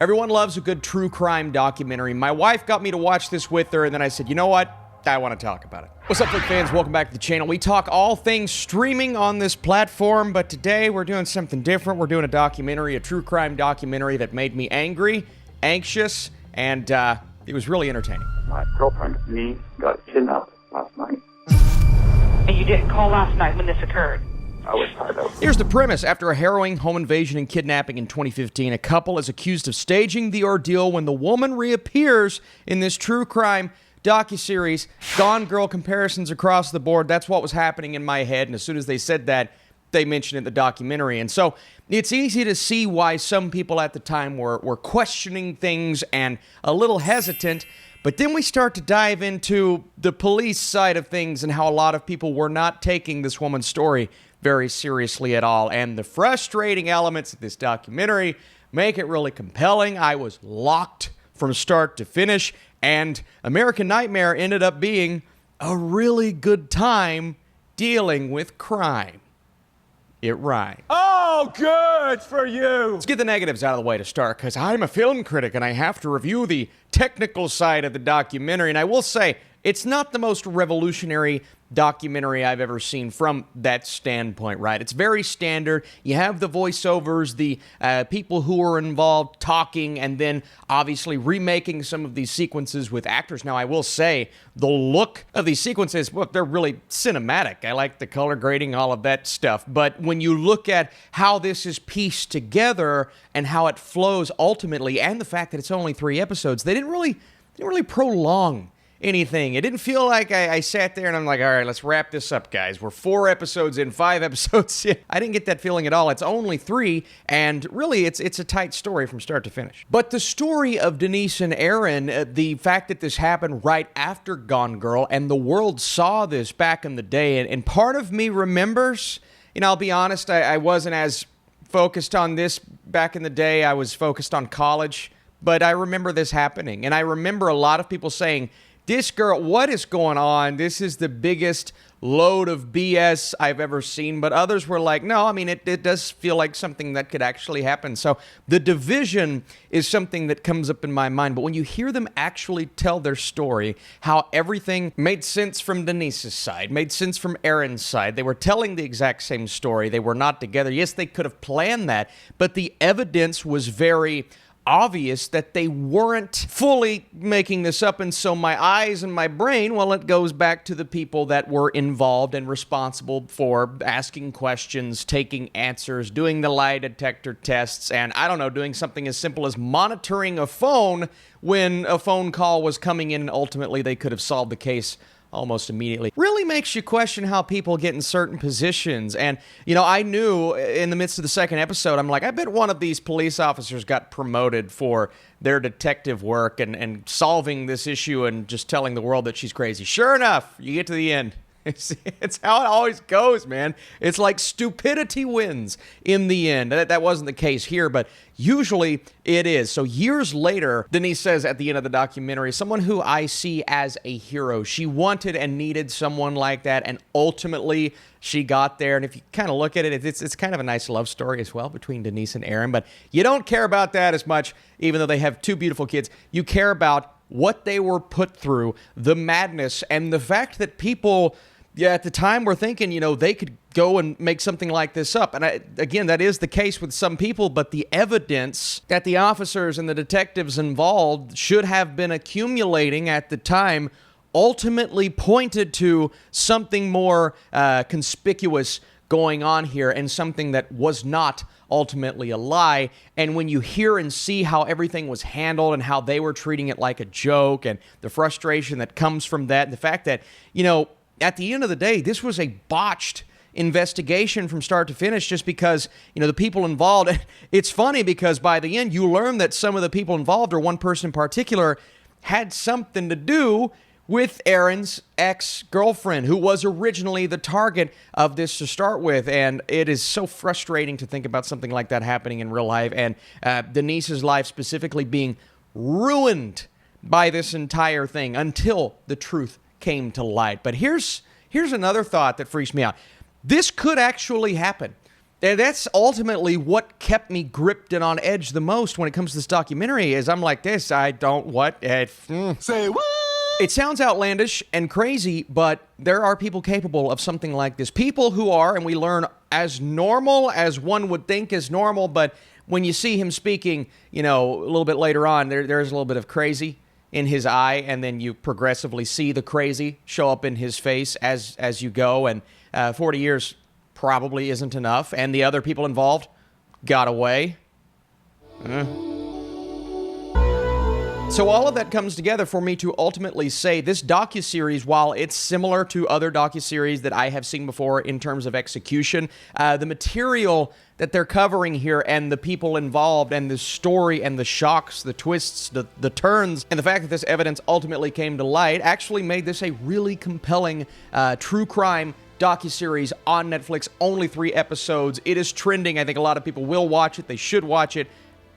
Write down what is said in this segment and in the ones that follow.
Everyone loves a good true crime documentary. My wife got me to watch this with her, and then I said, you know what? I want to talk about it. What's up, Flick fans? Welcome back to the channel. We talk all things streaming on this platform, but today we're doing something different. We're doing a documentary, a true crime documentary that made me angry, anxious, and it was really entertaining. My girlfriend, Denise, got kidnapped last night. And you didn't call last night when this occurred? I was tied up. Here's the premise. After a harrowing home invasion and kidnapping in 2015, a couple is accused of staging the ordeal when the woman reappears in this true crime docuseries. Gone Girl comparisons across the board. That's what was happening in my head, and as soon as they said that, they mentioned it in the documentary. And so it's easy to see why some people at the time were questioning things and a little hesitant. But then we start to dive into the police side of things and how a lot of people were not taking this woman's story very seriously at all. And the frustrating elements of this documentary make it really compelling. I was locked from start to finish, and American Nightmare ended up being a really good time dealing with crime. It rhymes. Oh, good for you. Let's get the negatives out of the way to start, because I'm a film critic and I have to review the technical side of the documentary. And I will say, it's not the most revolutionary documentary I've ever seen from that standpoint, right? It's very standard. You have the voiceovers, the people who are involved talking, and then obviously remaking some of these sequences with actors. Now, I will say, the look of these sequences, well, they're really cinematic. I like the color grading, all of that stuff. But when you look at how this is pieced together and how it flows ultimately, and the fact that it's only 3 episodes, they didn't really prolong anything. It didn't feel like I sat there and I'm like, all right, let's wrap this up, guys. We're 4 episodes in, 5 episodes in. I didn't get that feeling at all. It's only 3, and really it's a tight story from start to finish. But the story of Denise and Aaron, the fact that this happened right after Gone Girl, and the world saw this back in the day, and part of me remembers, I'll be honest, I wasn't as focused on this back in the day. I was focused on college, but I remember this happening, and I remember a lot of people saying, this girl, what is going on? This is the biggest load of BS I've ever seen. But others were like, no, I mean, it does feel like something that could actually happen. So the division is something that comes up in my mind. But when you hear them actually tell their story, how everything made sense from Denise's side, made sense from Aaron's side. They were telling the exact same story. They were not together. Yes, they could have planned that, but the evidence was very obvious that they weren't fully making this up. And so my eyes and my brain, well, it goes back to the people that were involved and responsible for asking questions, taking answers, doing the lie detector tests, and I don't know, doing something as simple as monitoring a phone when a phone call was coming in, and ultimately they could have solved the case almost immediately. Really makes you question how people get in certain positions. And, I knew in the midst of the second episode, I'm like, I bet one of these police officers got promoted for their detective work and solving this issue and just telling the world that she's crazy. Sure enough, you get to the end. It's how it always goes, man. It's like stupidity wins in the end. That wasn't the case here, but usually it is. So years later, Denise says at the end of the documentary, someone who I see as a hero. She wanted and needed someone like that, and ultimately she got there. And if you kind of look at it, it's kind of a nice love story as well between Denise and Aaron, but you don't care about that as much, even though they have 2 beautiful kids. You care about what they were put through, the madness, and the fact that people at the time we're thinking, they could go and make something like this up. And again, that is the case with some people, but the evidence that the officers and the detectives involved should have been accumulating at the time ultimately pointed to something more conspicuous going on here, and something that was not ultimately a lie. And when you hear and see how everything was handled and how they were treating it like a joke, and the frustration that comes from that, and the fact that, at the end of the day, this was a botched investigation from start to finish, just because, the people involved, it's funny because by the end you learn that some of the people involved, or one person in particular, had something to do with Aaron's ex-girlfriend, who was originally the target of this to start with. And it is so frustrating to think about something like that happening in real life, and Denise's life specifically being ruined by this entire thing until the truth came to light. But here's another thought that freaks me out. This could actually happen. And that's ultimately what kept me gripped and on edge the most when it comes to this documentary is I'm like this, I don't, what? Say what? It sounds outlandish and crazy, but there are people capable of something like this. People who are, and we learn, as normal as one would think is normal, but when you see him speaking, a little bit later on, there's a little bit of crazy in his eye, and then you progressively see the crazy show up in his face as you go, and 40 years probably isn't enough, and the other people involved got away. So all of that comes together for me to ultimately say this docuseries, while it's similar to other docuseries that I have seen before in terms of execution, the material that they're covering here and the people involved and the story and the shocks, the twists, the turns, and the fact that this evidence ultimately came to light actually made this a really compelling true crime docuseries on Netflix. Only 3 episodes. It is trending. I think a lot of people will watch it. They should watch it.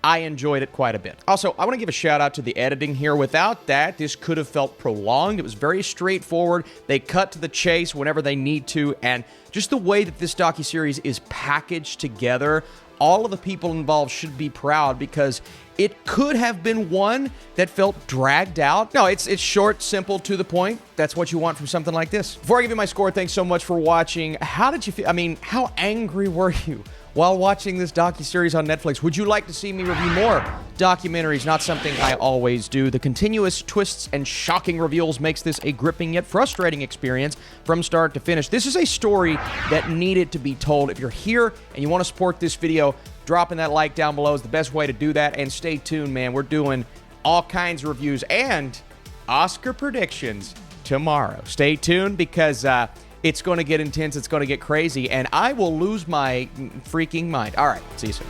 I enjoyed it quite a bit. Also, I want to give a shout out to the editing here. Without that, this could have felt prolonged. It was very straightforward. They cut to the chase whenever they need to, and just the way that this docuseries is packaged together, all of the people involved should be proud because it could have been one that felt dragged out. No, it's short, simple, to the point. That's what you want from something like this. Before I give you my score, thanks so much for watching. How did you feel? I mean, how angry were you while watching this docuseries on Netflix? Would you like to see me review more documentaries? Not something I always do. The continuous twists and shocking reveals makes this a gripping yet frustrating experience from start to finish. This is a story that needed to be told. If you're here and you want to support this video, dropping that like down below is the best way to do that. And stay tuned, man. We're doing all kinds of reviews and Oscar predictions tomorrow. Stay tuned because it's going to get intense. It's going to get crazy. And I will lose my freaking mind. All right. See you soon.